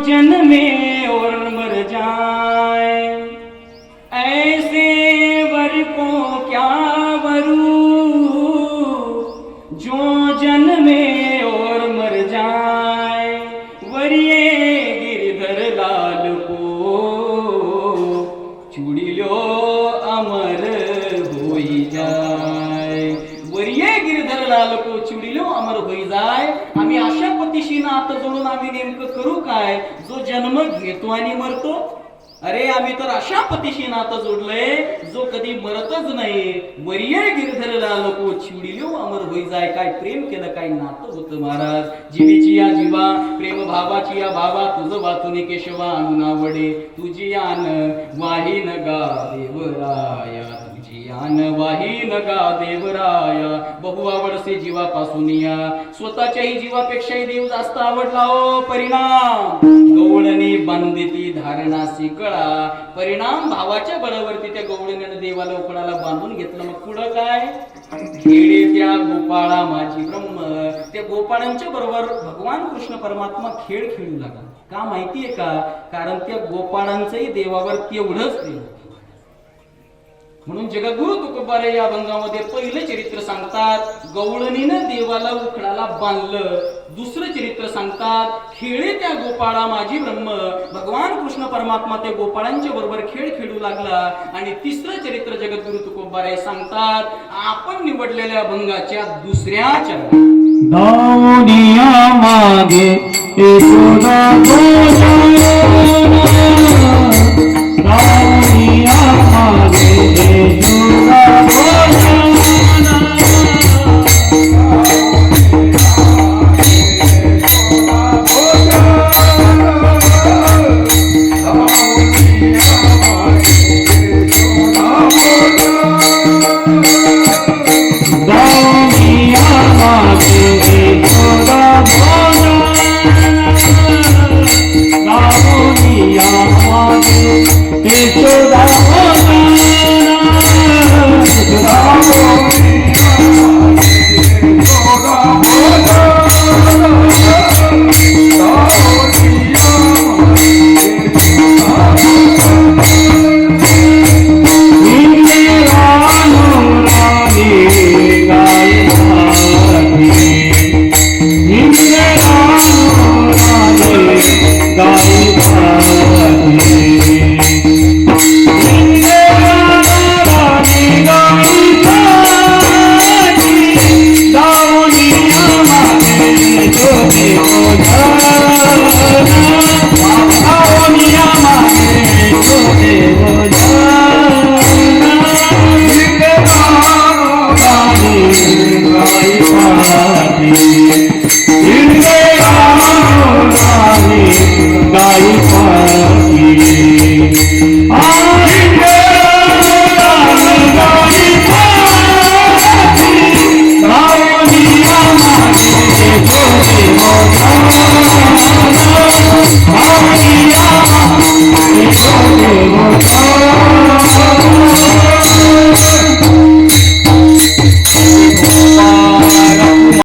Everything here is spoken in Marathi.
जन्मे और मर जाए, ऐसे वर को क्या वरू, जो जन्मे और मर जाए। वरिये गिरधर लाल को चुडिलो अमर होई जाय। वरिये गिरधर लाल को चुडिलो अमर होई जाय। आम्ही अशा पतीशी नातं जोडून आम्ही नेमकं करू काय, जो जन्म घेतो आणि मरतो? अरे आम्ही तर अशा पतीशी नातं जोडलंय जो कधी मरतच नाही। वरिये गिरधर लाल को चिडिलो अमर होई जाय। काय प्रेम केलं, काय नातं होतं महाराज। जीवीची या जीवा, प्रेम भावाची या भावा, तुझं वाचून केशवा अनुनावडे। तुझी आन वाहीन गा देवराया, तुझी आन वाहीन गा देवराया। बहु आवडसे जीवापासून या, स्वतःच्याही जीवापेक्षाही देव जास्त आवडला हो। परिणाम गवळणी बांधती धारणासी कळा। परिणाम भावाच्या बळावरती त्या गवळणीने देवाला उकडाला बांधून घेतलं। मग पुढं काय? खेळे त्या गोपाळा माझी ब्रह्म। त्या गोपाळांच्या बरोबर भगवान कृष्ण परमात्मा खेळ खेळू लागला। का माहितीये का? कारण त्या गोपाळांचंही देवावर तेवढंच प्रेम। म्हणून जगद्गुरु तुकोबाराय या अभंगामध्ये पहिलं चरित्र सांगतात, गवळणीनं देवाला उखडाला बांधलं। दुसरं चरित्र सांगतात, खेळे त्या गोपाळा माझी ब्रह्म। भगवान कृष्ण परमात्मा त्या गोपाळांच्या बरोबर खेळ खेळू लागला। आणि तिसरं चरित्र जगद्गुरु तुकोबाराय सांगतात, आपण निवडलेल्या अभंगाच्या दुसऱ्या चरणात। दावनिया मागे यशोदा दावनिया मागे यशोदा गाई